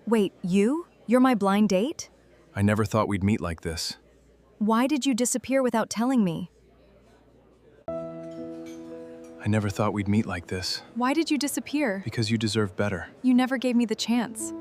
Wait, you? You're my blind date? I never thought we'd meet like this. Why did you disappear without telling me? I never thought we'd meet like this. Why did you disappear? Because you deserve better. You never gave me the chance.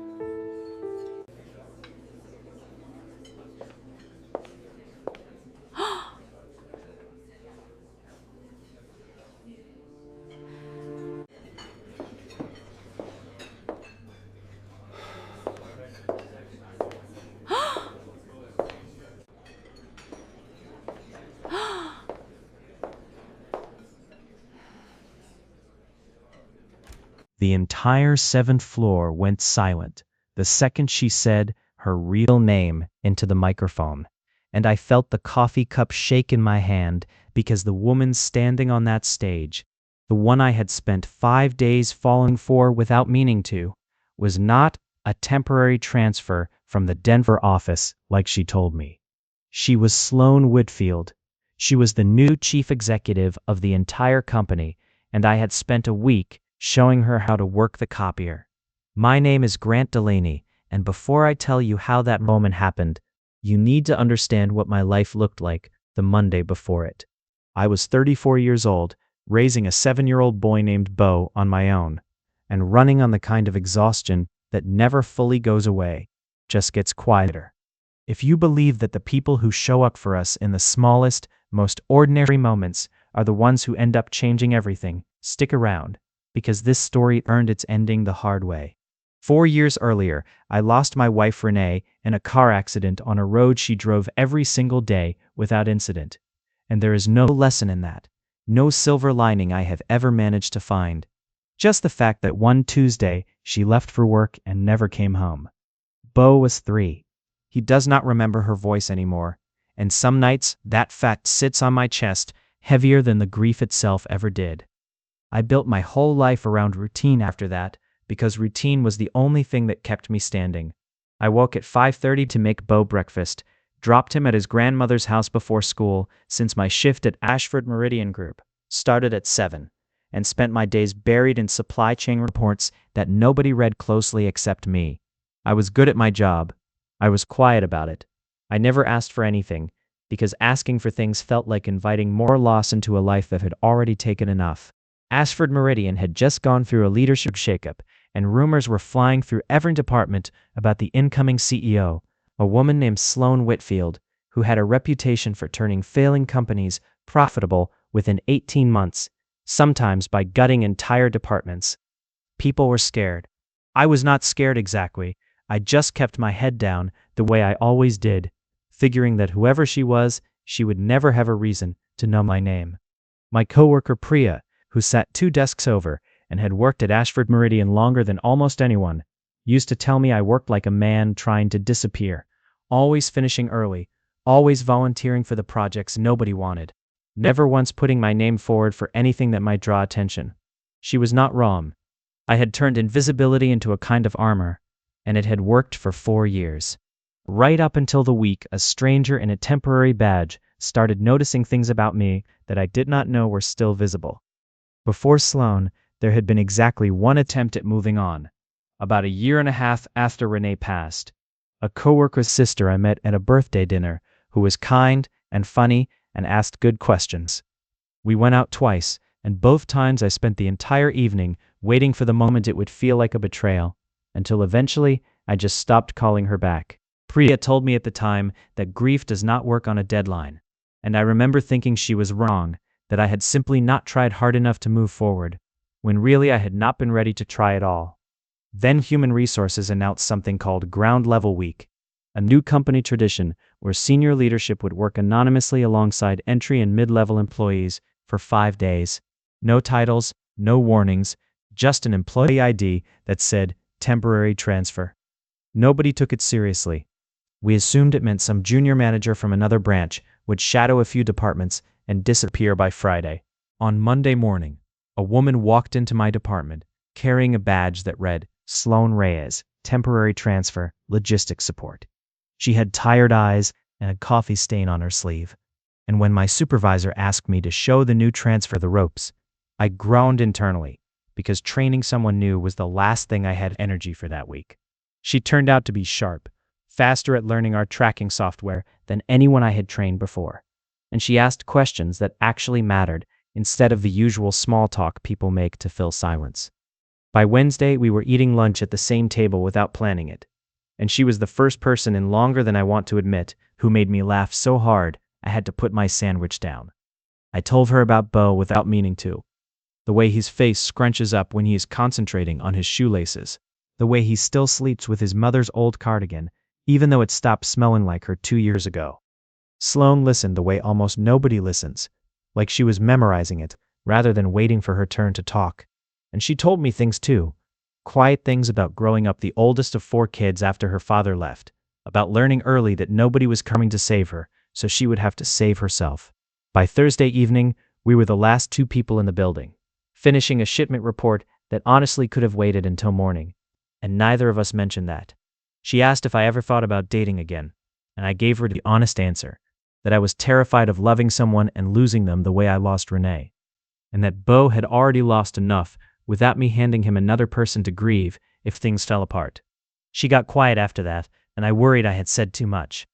The entire seventh floor went silent the second she said her real name into the microphone, and I felt the coffee cup shake in my hand because the woman standing on that stage, the one I had spent 5 days falling for without meaning to, was not a temporary transfer from the Denver office like she told me. She was Sloan Whitfield. She was the new chief executive of the entire company, and I had spent a week showing her how to work the copier. My name is Grant Delaney, and before I tell you how that moment happened, you need to understand what my life looked like the Monday before it. I was 34 years old, raising a 7-year-old boy named Bo on my own, and running on the kind of exhaustion that never fully goes away, just gets quieter. If you believe that the people who show up for us in the smallest, most ordinary moments are the ones who end up changing everything, stick around, because this story earned its ending the hard way. 4 years earlier, I lost my wife Renee in a car accident on a road she drove every single day without incident. And there is no lesson in that, no silver lining I have ever managed to find. Just the fact that one Tuesday she left for work and never came home. Bo was 3. He does not remember her voice anymore, and some nights that fact sits on my chest heavier than the grief itself ever did. I built my whole life around routine after that, because routine was the only thing that kept me standing. I woke at 5:30 to make Bo breakfast, dropped him at his grandmother's house before school, since my shift at Ashford Meridian Group started at 7, and spent my days buried in supply chain reports that nobody read closely except me. I was good at my job. I was quiet about it. I never asked for anything, because asking for things felt like inviting more loss into a life that had already taken enough. Ashford Meridian had just gone through a leadership shakeup, and rumors were flying through every department about the incoming CEO, a woman named Sloan Whitfield, who had a reputation for turning failing companies profitable within 18 months, sometimes by gutting entire departments. People were scared. I was not scared exactly. I just kept my head down the way I always did, figuring that whoever she was, she would never have a reason to know my name. My coworker Priya, who sat 2 desks over and had worked at Ashford Meridian longer than almost anyone, used to tell me I worked like a man trying to disappear, always finishing early, always volunteering for the projects nobody wanted, never once putting my name forward for anything that might draw attention. She was not wrong. I had turned invisibility into a kind of armor, and it had worked for 4 years. Right up until the week a stranger in a temporary badge started noticing things about me that I did not know were still visible. Before Sloan, there had been exactly one attempt at moving on, about a year and a half after Renee passed. A coworker's sister I met at a birthday dinner who was kind and funny and asked good questions. We went out twice, and both times I spent the entire evening waiting for the moment it would feel like a betrayal, until eventually I just stopped calling her back. Priya told me at the time that grief does not work on a deadline, and I remember thinking she was wrong, that I had simply not tried hard enough to move forward, when really I had not been ready to try at all. Then Human Resources announced something called Ground Level Week, a new company tradition where senior leadership would work anonymously alongside entry and mid-level employees for 5 days. No titles, no warnings, just an employee ID that said temporary transfer. Nobody took it seriously. We assumed it meant some junior manager from another branch would shadow a few departments and disappear by Friday. On Monday morning, a woman walked into my department carrying a badge that read Sloan Reyes, Temporary Transfer, Logistics Support. She had tired eyes and a coffee stain on her sleeve, and when my supervisor asked me to show the new transfer the ropes, I groaned internally, because training someone new was the last thing I had energy for that week. She turned out to be sharp, faster at learning our tracking software than anyone I had trained before. And she asked questions that actually mattered instead of the usual small talk people make to fill silence. By Wednesday, we were eating lunch at the same table without planning it. And she was the first person in longer than I want to admit who made me laugh so hard I had to put my sandwich down. I told her about Beau without meaning to. The way his face scrunches up when he is concentrating on his shoelaces. The way he still sleeps with his mother's old cardigan, even though it stopped smelling like her 2 years ago. Sloane listened the way almost nobody listens, like she was memorizing it, rather than waiting for her turn to talk. And she told me things too. Quiet things about growing up the oldest of 4 kids after her father left, about learning early that nobody was coming to save her, so she would have to save herself. By Thursday evening, we were the last 2 people in the building, finishing a shipment report that honestly could have waited until morning. And neither of us mentioned that. She asked if I ever thought about dating again, and I gave her the honest answer, that I was terrified of loving someone and losing them the way I lost Renee, and that Beau had already lost enough without me handing him another person to grieve if things fell apart. She got quiet after that, and I worried I had said too much.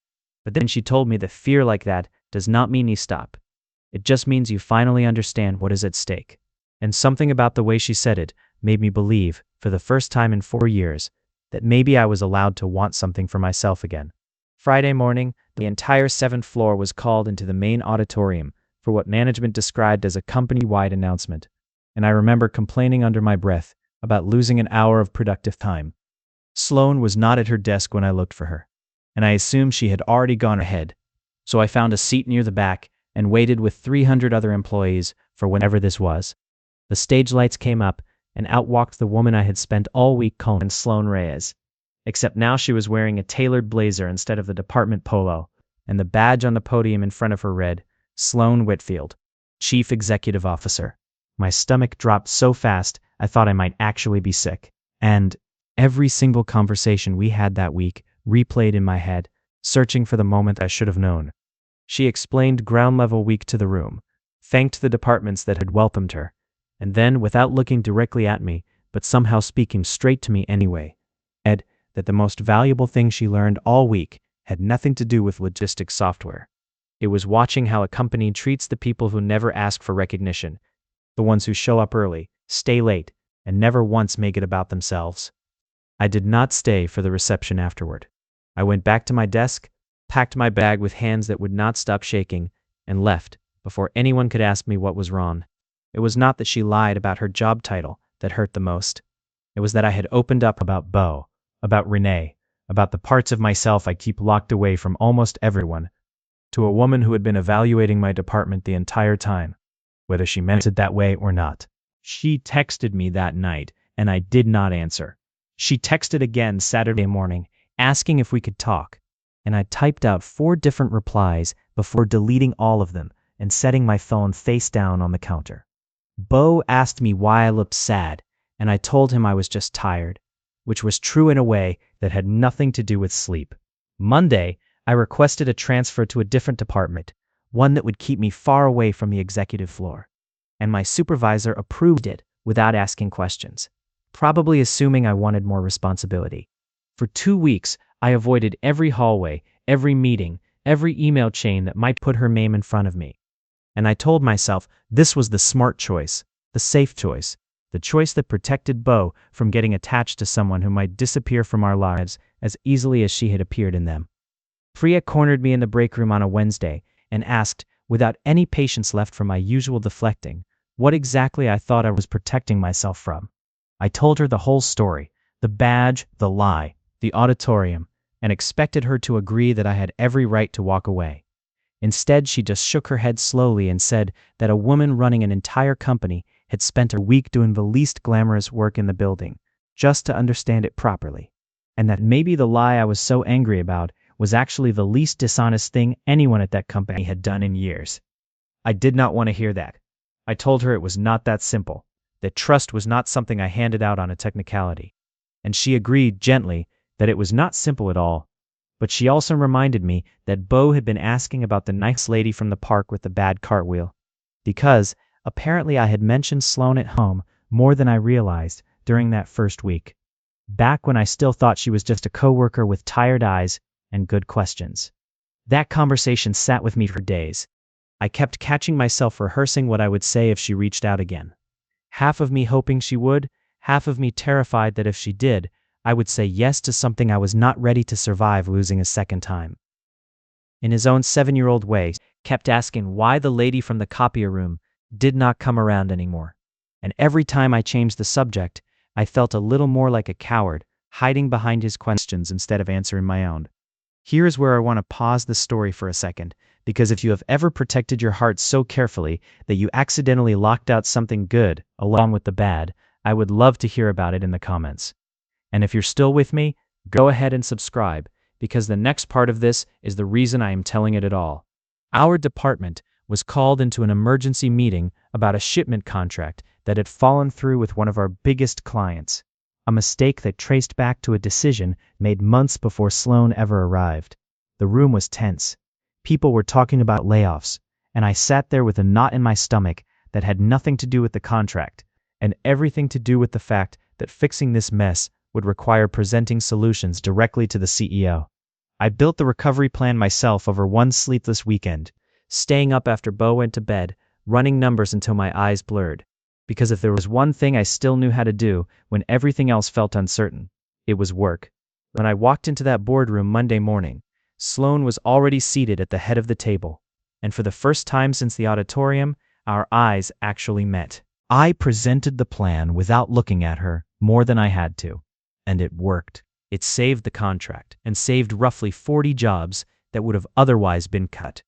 But then she told me that fear like that does not mean you stop. It just means you finally understand what is at stake. And something about the way she said it made me believe, for the first time in 4 years, that maybe I was allowed to want something for myself again. Friday morning, the entire 7th floor was called into the main auditorium for what management described as a company-wide announcement, and I remember complaining under my breath about losing an hour of productive time. Sloane was not at her desk when I looked for her, and I assumed she had already gone ahead, so I found a seat near the back and waited with 300 other employees for whenever this was. The stage lights came up, and out walked the woman I had spent all week calling Sloane Reyes. Except now she was wearing a tailored blazer instead of the department polo, and the badge on the podium in front of her read, Sloane Whitfield, Chief Executive Officer. My stomach dropped so fast I thought I might actually be sick. And every single conversation we had that week replayed in my head, searching for the moment I should have known. She explained ground level week to the room, thanked the departments that had welcomed her, and then, without looking directly at me, but somehow speaking straight to me anyway, said that the most valuable thing she learned all week had nothing to do with logistics software. It was watching how a company treats the people who never ask for recognition, the ones who show up early, stay late, and never once make it about themselves. I did not stay for the reception afterward. I went back to my desk, packed my bag with hands that would not stop shaking, and left before anyone could ask me what was wrong. It was not that she lied about her job title that hurt the most. It was that I had opened up about Beau, about Renee, about the parts of myself I keep locked away from almost everyone, to a woman who had been evaluating my department the entire time, whether she meant it that way or not. She texted me that night, and I did not answer. She texted again Saturday morning, asking if we could talk, and I typed out 4 different replies before deleting all of them and setting my phone face down on the counter. Beau asked me why I looked sad, and I told him I was just tired, which was true in a way that had nothing to do with sleep. Monday, I requested a transfer to a different department, one that would keep me far away from the executive floor, and my supervisor approved it without asking questions, probably assuming I wanted more responsibility. For 2 weeks, I avoided every hallway, every meeting, every email chain that might put her name in front of me. And I told myself this was the smart choice, the safe choice, the choice that protected Beau from getting attached to someone who might disappear from our lives as easily as she had appeared in them. Priya cornered me in the break room on a Wednesday and asked, without any patience left for my usual deflecting, what exactly I thought I was protecting myself from. I told her the whole story, the badge, the lie, the auditorium, and expected her to agree that I had every right to walk away. Instead, she just shook her head slowly and said that a woman running an entire company had spent a week doing the least glamorous work in the building, just to understand it properly, and that maybe the lie I was so angry about was actually the least dishonest thing anyone at that company had done in years. I did not want to hear that. I told her it was not that simple, that trust was not something I handed out on a technicality, and she agreed gently that it was not simple at all. But she also reminded me that Beau had been asking about the nice lady from the park with the bad cartwheel, because apparently I had mentioned Sloane at home more than I realized during that first week. back when I still thought she was just a coworker with tired eyes and good questions. That conversation sat with me for days. I kept catching myself rehearsing what I would say if she reached out again. Half of me hoping she would, half of me terrified that if she did, I would say yes to something I was not ready to survive losing a second time. In his own 7-year-old way, kept asking why the lady from the copier room did not come around anymore. And every time I changed the subject, I felt a little more like a coward, hiding behind his questions instead of answering my own. Here's where I want to pause the story for a second, because if you have ever protected your heart so carefully that you accidentally locked out something good along with the bad, I would love to hear about it in the comments. And if you're still with me, go ahead and subscribe, because the next part of this is the reason I am telling it at all. Our department was called into an emergency meeting about a shipment contract that had fallen through with one of our biggest clients, a mistake that traced back to a decision made months before Sloan ever arrived. The room was tense. People were talking about layoffs, and I sat there with a knot in my stomach that had nothing to do with the contract, and everything to do with the fact that fixing this mess would require presenting solutions directly to the CEO. I built the recovery plan myself over one sleepless weekend, staying up after Bo went to bed, running numbers until my eyes blurred. Because if there was one thing I still knew how to do when everything else felt uncertain, it was work. When I walked into that boardroom Monday morning, Sloan was already seated at the head of the table, and for the first time since the auditorium, our eyes actually met. I presented the plan without looking at her more than I had to, and it worked. It saved the contract and saved roughly 40 jobs that would have otherwise been cut.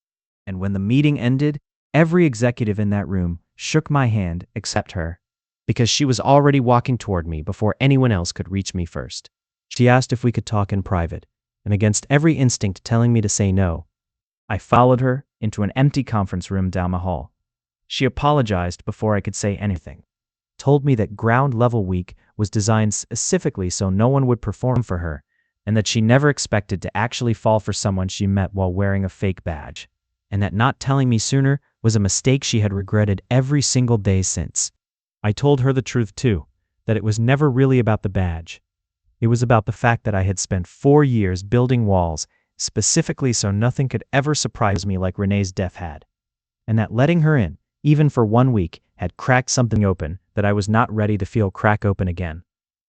And when the meeting ended, every executive in that room shook my hand except her, because she was already walking toward me before anyone else could reach me first. She asked if we could talk in private, and against every instinct telling me to say no, I followed her into an empty conference room down the hall. She apologized before I could say anything, told me that Ground Level Week was designed specifically so no one would perform for her, and that she never expected to actually fall for someone she met while wearing a fake badge, and that not telling me sooner was a mistake she had regretted every single day since. I told her the truth too, that it was never really about the badge. It was about the fact that I had spent 4 years building walls, specifically so nothing could ever surprise me like Renee's death had, and that letting her in, even for 1 week, had cracked something open that I was not ready to feel crack open again.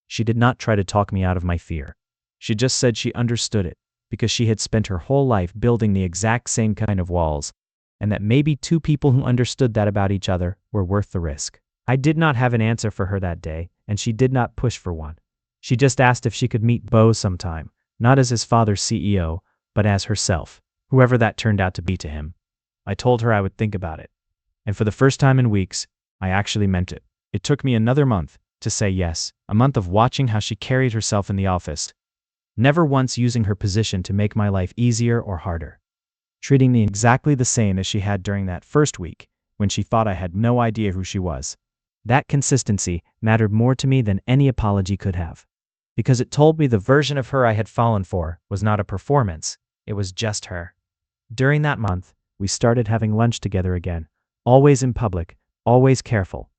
She did not try to talk me out of my fear. She just said she understood it, because she had spent her whole life building the exact same kind of walls, and that maybe 2 people who understood that about each other were worth the risk. I did not have an answer for her that day, and she did not push for one. She just asked if she could meet Bo sometime, not as his father's CEO, but as herself, whoever that turned out to be to him. I told her I would think about it. And for the first time in weeks, I actually meant it. It took me another month to say yes, a month of watching how she carried herself in the office, never once using her position to make my life easier or harder, treating me exactly the same as she had during that first week, when she thought I had no idea who she was. That consistency mattered more to me than any apology could have, because it told me the version of her I had fallen for was not a performance, it was just her. During that month, we started having lunch together again, always in public, always careful,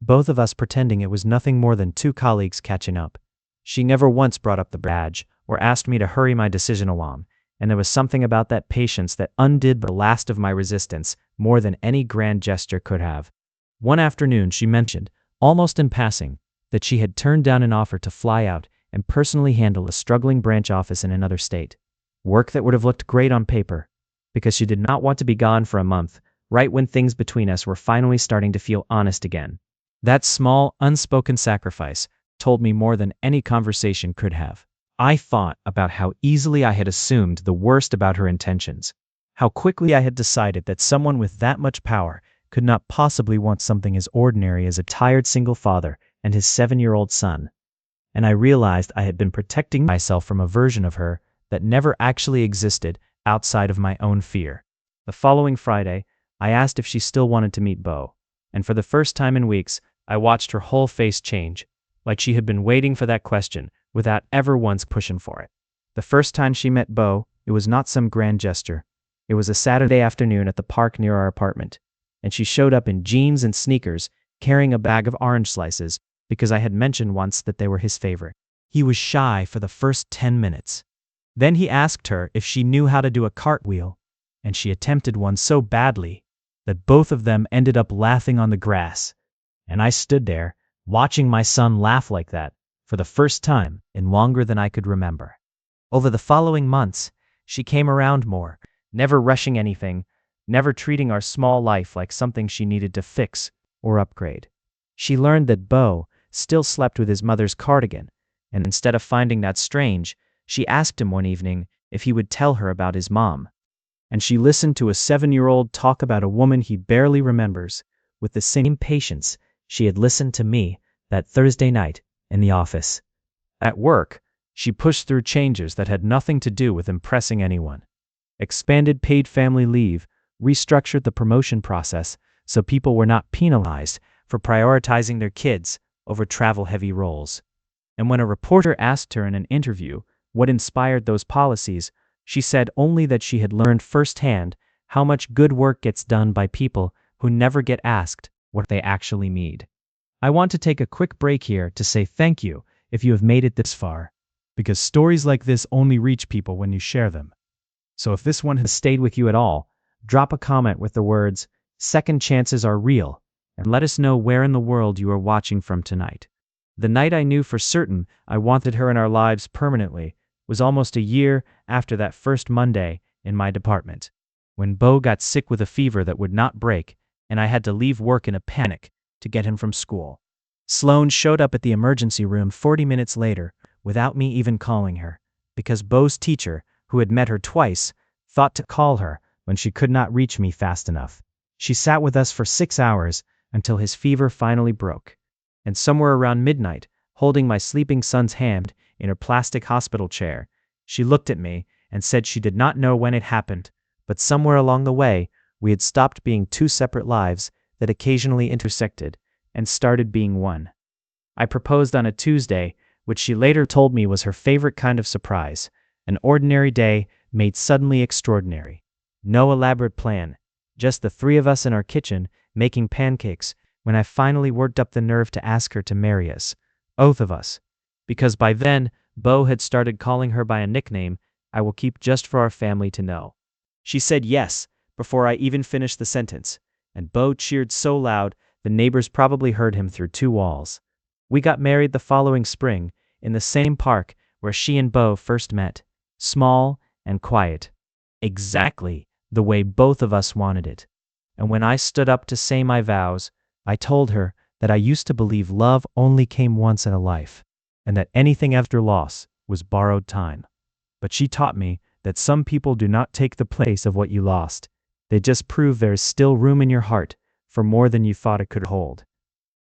both of us pretending it was nothing more than 2 colleagues catching up. She never once brought up the badge or asked me to hurry my decision along, and there was something about that patience that undid the last of my resistance more than any grand gesture could have. One afternoon she mentioned, almost in passing, that she had turned down an offer to fly out and personally handle a struggling branch office in another state. Work that would have looked great on paper, because she did not want to be gone for a month, right when things between us were finally starting to feel honest again. That small, unspoken sacrifice told me more than any conversation could have. I thought about how easily I had assumed the worst about her intentions, how quickly I had decided that someone with that much power could not possibly want something as ordinary as a tired single father and his 7-year-old son. And I realized I had been protecting myself from a version of her that never actually existed outside of my own fear. The following Friday, I asked if she still wanted to meet Bo, and for the first time in weeks, I watched her whole face change, like she had been waiting for that question without ever once pushing for it. The first time she met Bo, it was not some grand gesture. It was a Saturday afternoon at the park near our apartment, and she showed up in jeans and sneakers, carrying a bag of orange slices, because I had mentioned once that they were his favorite. He was shy for the first 10 minutes. Then he asked her if she knew how to do a cartwheel, and she attempted one so badly that both of them ended up laughing on the grass. And I stood there, watching my son laugh like that for the first time in longer than I could remember. Over the following months, she came around more, never rushing anything, never treating our small life like something she needed to fix or upgrade. She learned that Beau still slept with his mother's cardigan, and instead of finding that strange, she asked him one evening if he would tell her about his mom. And she listened to a 7-year-old talk about a woman he barely remembers with the same patience she had listened to me that Thursday night in the office. At work, she pushed through changes that had nothing to do with impressing anyone. Expanded paid family leave, restructured the promotion process so people were not penalized for prioritizing their kids over travel-heavy roles. And when a reporter asked her in an interview what inspired those policies, she said only that she had learned firsthand how much good work gets done by people who never get asked what they actually need. I want to take a quick break here to say thank you if you have made it this far, because stories like this only reach people when you share them. So if this one has stayed with you at all, drop a comment with the words, "Second chances are real," and let us know where in the world you are watching from tonight. The night I knew for certain I wanted her in our lives permanently was almost a year after that first Monday in my department, when Beau got sick with a fever that would not break, and I had to leave work in a panic to get him from school. Sloane showed up at the emergency room 40 minutes later without me even calling her, because Beau's teacher, who had met her twice, thought to call her when she could not reach me fast enough. She sat with us for 6 hours until his fever finally broke. And somewhere around midnight, holding my sleeping son's hand in her plastic hospital chair, she looked at me and said she did not know when it happened, but somewhere along the way, we had stopped being two separate lives that occasionally intersected and started being one. I proposed on a Tuesday, which she later told me was her favorite kind of surprise, an ordinary day made suddenly extraordinary. No elaborate plan, just the three of us in our kitchen making pancakes when I finally worked up the nerve to ask her to marry us, both of us, because by then Beau had started calling her by a nickname I will keep just for our family to know. She said yes before I even finished the sentence, and Beau cheered so loud the neighbors probably heard him through 2 walls. We got married the following spring in the same park where she and Beau first met, small and quiet, exactly the way both of us wanted it. And when I stood up to say my vows, I told her that I used to believe love only came once in a life, and that anything after loss was borrowed time. But she taught me that some people do not take the place of what you lost. They just prove there is still room in your heart for more than you thought it could hold.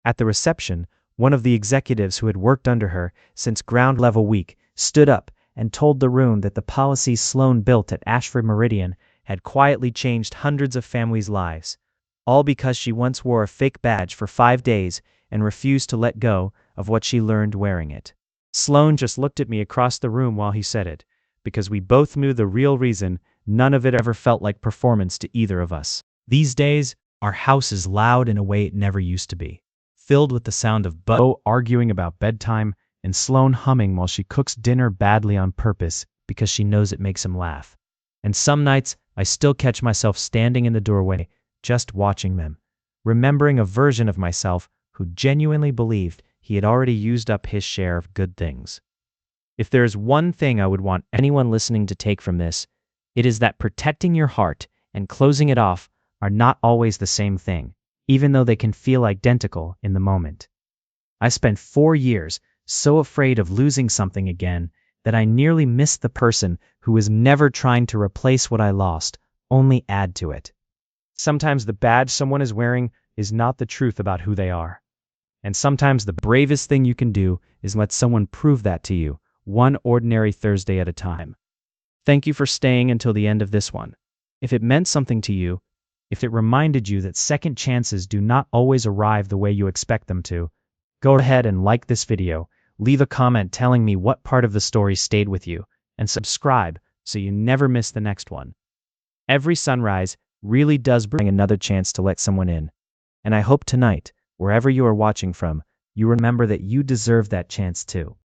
At the reception, one of the executives who had worked under her since ground level week stood up and told the room that the policies Sloane built at Ashford Meridian had quietly changed hundreds of families' lives, all because she once wore a fake badge for 5 days and refused to let go of what she learned wearing it. Sloane just looked at me across the room while he said it, because we both knew the real reason none of it ever felt like performance to either of us. These days, our house is loud in a way it never used to be, filled with the sound of Beau arguing about bedtime and Sloane humming while she cooks dinner badly on purpose because she knows it makes him laugh. And some nights, I still catch myself standing in the doorway, just watching them, remembering a version of myself who genuinely believed he had already used up his share of good things. If there is one thing I would want anyone listening to take from this, it is that protecting your heart and closing it off are not always the same thing, even though they can feel identical in the moment. I spent 4 years so afraid of losing something again that I nearly missed the person who was never trying to replace what I lost, only add to it. Sometimes the badge someone is wearing is not the truth about who they are. And sometimes the bravest thing you can do is let someone prove that to you, one ordinary Thursday at a time. Thank you for staying until the end of this one. If it meant something to you, if it reminded you that second chances do not always arrive the way you expect them to, go ahead and like this video, leave a comment telling me what part of the story stayed with you, and subscribe so you never miss the next one. Every sunrise really does bring another chance to let someone in, and I hope tonight, wherever you are watching from, you remember that you deserve that chance too.